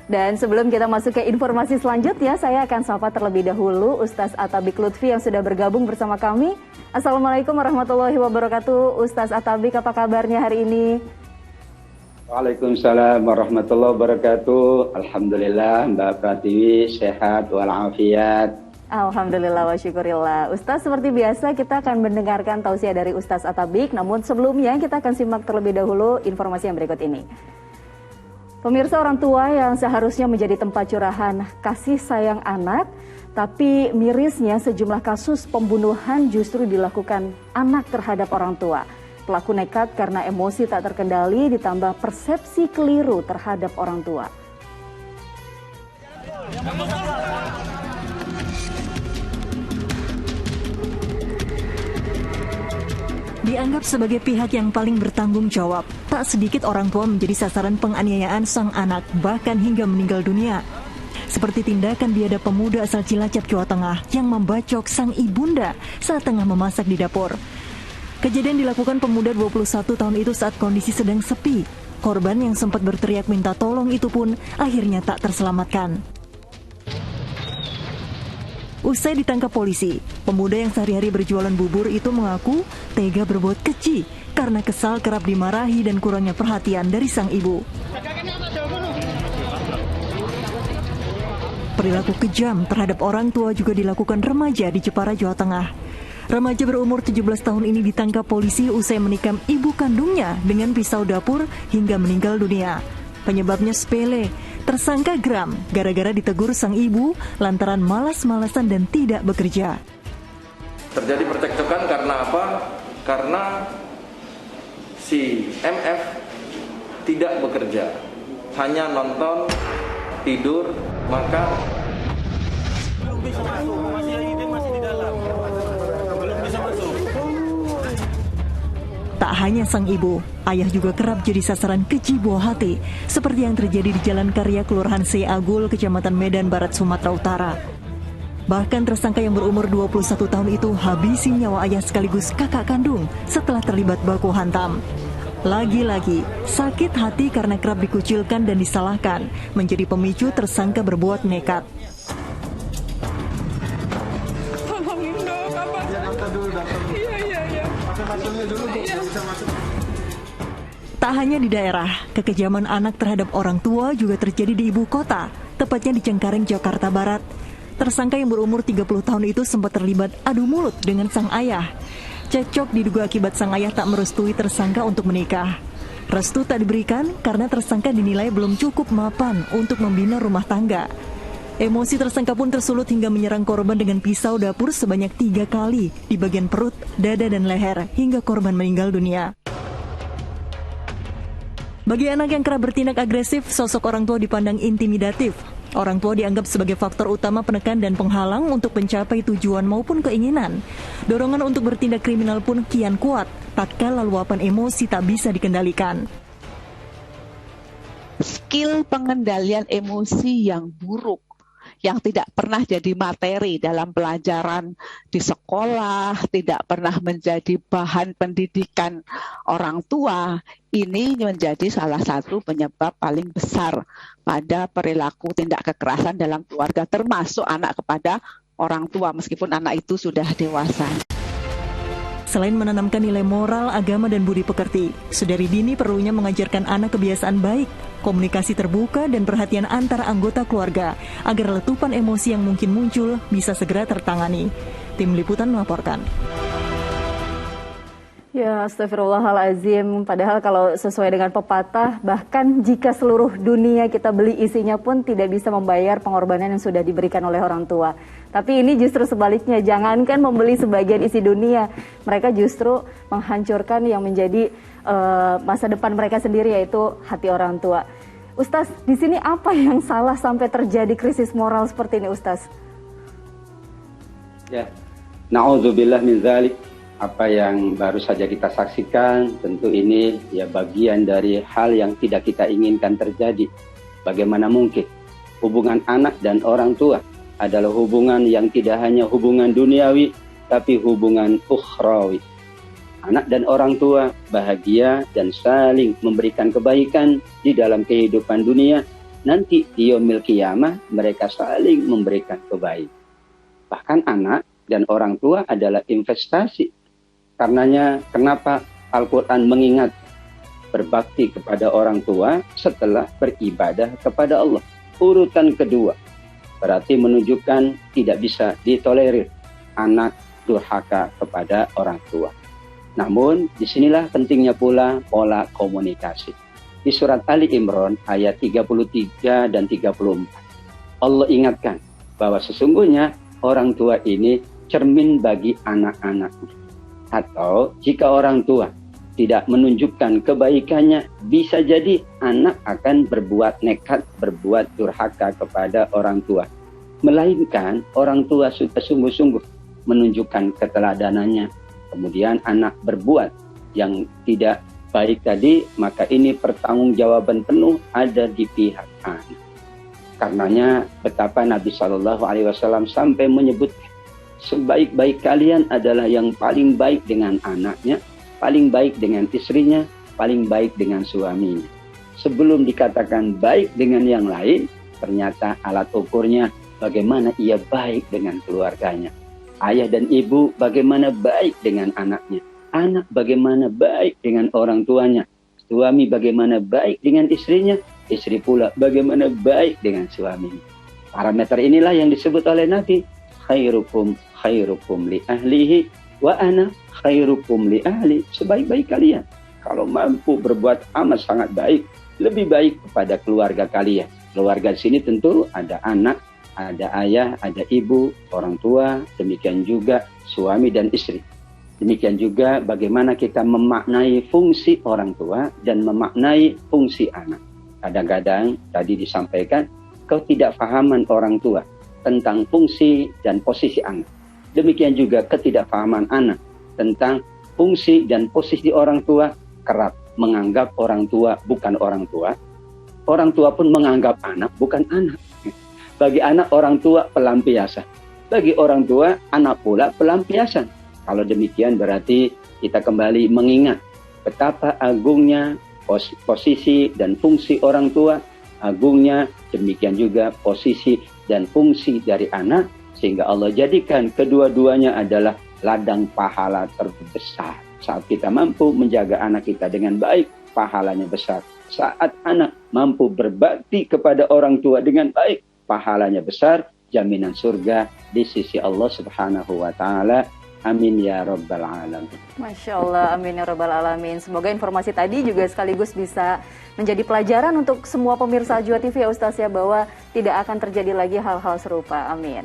Dan sebelum kita masuk ke informasi selanjutnya, saya akan sapa terlebih dahulu Ustaz Atabik Lutfi yang sudah bergabung bersama kami. Assalamualaikum warahmatullahi wabarakatuh. Ustaz Atabik, apa kabarnya hari ini? Waalaikumsalam warahmatullahi wabarakatuh. Alhamdulillah Mbak Pratiwi sehat walafiat. Alhamdulillah wa syukurillah. Ustaz, seperti biasa kita akan mendengarkan tausiah dari Ustaz Atabik. Namun sebelumnya kita akan simak terlebih dahulu informasi yang berikut ini. Pemirsa, orang tua yang seharusnya menjadi tempat curahan kasih sayang anak, tapi mirisnya sejumlah kasus pembunuhan justru dilakukan anak terhadap orang tua. Pelaku nekat karena emosi tak terkendali ditambah persepsi keliru terhadap orang tua. Dianggap sebagai pihak yang paling bertanggung jawab, tak sedikit orang tua menjadi sasaran penganiayaan sang anak, bahkan hingga meninggal dunia. Seperti tindakan biadab pemuda asal Cilacap, Jawa Tengah yang membacok sang ibunda saat tengah memasak di dapur. Kejadian dilakukan pemuda 21 tahun itu saat kondisi sedang sepi. Korban yang sempat berteriak minta tolong itu pun akhirnya tak terselamatkan. Usai ditangkap polisi, pemuda yang sehari-hari berjualan bubur itu mengaku tega berbuat keji karena kesal kerap dimarahi dan kurangnya perhatian dari sang ibu. Perilaku kejam terhadap orang tua juga dilakukan remaja di Jepara, Jawa Tengah. Remaja berumur 17 tahun ini ditangkap polisi usai menikam ibu kandungnya dengan pisau dapur hingga meninggal dunia. Penyebabnya sepele, tersangka geram gara-gara ditegur sang ibu lantaran malas-malasan dan tidak bekerja. Terjadi percekcokan karena apa? Karena si MF tidak bekerja, hanya nonton, tidur, makan. Belum bisa masuk, masih di dalam. Belum bisa masuk. Tak hanya sang ibu, ayah juga kerap jadi sasaran keji buah hati, seperti yang terjadi di Jalan Karya, Kelurahan Seagul, Kecamatan Medan Barat, Sumatera Utara. Bahkan tersangka yang berumur 21 tahun itu habisi nyawa ayah sekaligus kakak kandung setelah terlibat baku hantam. Lagi-lagi, sakit hati karena kerap dikucilkan dan disalahkan, menjadi pemicu tersangka berbuat nekat. Tak hanya di daerah, kekejaman anak terhadap orang tua juga terjadi di ibu kota, tepatnya di Cengkareng, Jakarta Barat. Tersangka yang berumur 30 tahun itu sempat terlibat adu mulut dengan sang ayah. Cekcok diduga akibat sang ayah tak merestui tersangka untuk menikah. Restu tak diberikan karena tersangka dinilai belum cukup mapan untuk membina rumah tangga. Emosi tersangka pun tersulut hingga menyerang korban dengan pisau dapur sebanyak 3 kali di bagian perut, dada, dan leher hingga korban meninggal dunia. Bagi anak yang kerap bertindak agresif, sosok orang tua dipandang intimidatif. Orang tua dianggap sebagai faktor utama penekan dan penghalang untuk mencapai tujuan maupun keinginan. Dorongan untuk bertindak kriminal pun kian kuat, tatkala luapan emosi tak bisa dikendalikan. Skill pengendalian emosi yang buruk, yang tidak pernah jadi materi dalam pelajaran di sekolah, tidak pernah menjadi bahan pendidikan orang tua, ini menjadi salah satu penyebab paling besar pada perilaku tindak kekerasan dalam keluarga, termasuk anak kepada orang tua meskipun anak itu sudah dewasa. Selain menanamkan nilai moral, agama, dan budi pekerti, sedari dini perlunya mengajarkan anak kebiasaan baik, komunikasi terbuka, dan perhatian antara anggota keluarga, agar letupan emosi yang mungkin muncul bisa segera tertangani. Tim Liputan melaporkan. Ya, astagfirullahaladzim. Padahal kalau sesuai dengan pepatah, bahkan jika seluruh dunia kita beli isinya pun tidak bisa membayar pengorbanan yang sudah diberikan oleh orang tua. Tapi ini justru sebaliknya, jangankan membeli sebagian isi dunia, mereka justru menghancurkan yang menjadi masa depan mereka sendiri, yaitu hati orang tua. Ustaz, di sini apa yang salah sampai terjadi krisis moral seperti ini, Ustaz? Ya, na'udzubillah min dzalik. Apa yang baru saja kita saksikan, tentu ini ya bagian dari hal yang tidak kita inginkan terjadi. Bagaimana mungkin hubungan anak dan orang tua adalah hubungan yang tidak hanya hubungan duniawi, tapi hubungan ukhrawi. Anak dan orang tua bahagia dan saling memberikan kebaikan di dalam kehidupan dunia, nanti di yaumil qiyamah mereka saling memberikan kebaikan. Bahkan anak dan orang tua adalah investasi. Karenanya kenapa Al-Quran mengingat berbakti kepada orang tua setelah beribadah kepada Allah. Urutan kedua, berarti menunjukkan tidak bisa ditolerir anak durhaka kepada orang tua. Namun, disinilah pentingnya pula pola komunikasi. Di surat Ali Imran ayat 33 dan 34, Allah ingatkan bahwa sesungguhnya orang tua ini cermin bagi anak-anaknya. Atau jika orang tua tidak menunjukkan kebaikannya, bisa jadi anak akan berbuat nekat, berbuat durhaka kepada orang tua. Melainkan orang tua sudah sungguh-sungguh menunjukkan keteladanannya, kemudian anak berbuat yang tidak baik tadi, maka ini pertanggungjawaban penuh ada di pihak anak. Karenanya betapa Nabi SAW sampai menyebut sebaik-baik kalian adalah yang paling baik dengan anaknya, paling baik dengan istrinya, paling baik dengan suaminya. Sebelum dikatakan baik dengan yang lain, ternyata alat ukurnya bagaimana ia baik dengan keluarganya. Ayah dan ibu bagaimana baik dengan anaknya. Anak bagaimana baik dengan orang tuanya. Suami bagaimana baik dengan istrinya. Istri pula bagaimana baik dengan suaminya. Parameter inilah yang disebut oleh Nabi. Khairukum li ahlihi wa ana khairukum li ahli. Sebaik-baik kalian. Kalau mampu berbuat amat sangat baik, lebih baik kepada keluarga kalian. Keluarga di sini tentu ada anak, ada ayah, ada ibu, orang tua, demikian juga suami dan istri. Demikian juga bagaimana kita memaknai fungsi orang tua dan memaknai fungsi anak. Kadang-kadang tadi disampaikan ketidakfahaman orang tua tentang fungsi dan posisi anak. Demikian juga ketidakfahaman anak tentang fungsi dan posisi orang tua, kerap menganggap orang tua bukan orang tua. Orang tua pun menganggap anak bukan anak. Bagi anak, orang tua pelampiasan. Bagi orang tua, anak pula pelampiasan. Kalau demikian berarti kita kembali mengingat betapa agungnya posisi dan fungsi orang tua, agungnya demikian juga posisi dan fungsi dari anak, sehingga Allah jadikan kedua-duanya adalah ladang pahala terbesar. Saat kita mampu menjaga anak kita dengan baik, pahalanya besar. Saat anak mampu berbakti kepada orang tua dengan baik, pahalanya besar, jaminan surga di sisi Allah Subhanahu wa taala. Amin ya rabbal alamin. Masya Allah, amin ya rabbal alamin. Semoga informasi tadi juga sekaligus bisa menjadi pelajaran untuk semua pemirsa Ajwa TV ya Ustaz ya, bahwa tidak akan terjadi lagi hal-hal serupa. Amin.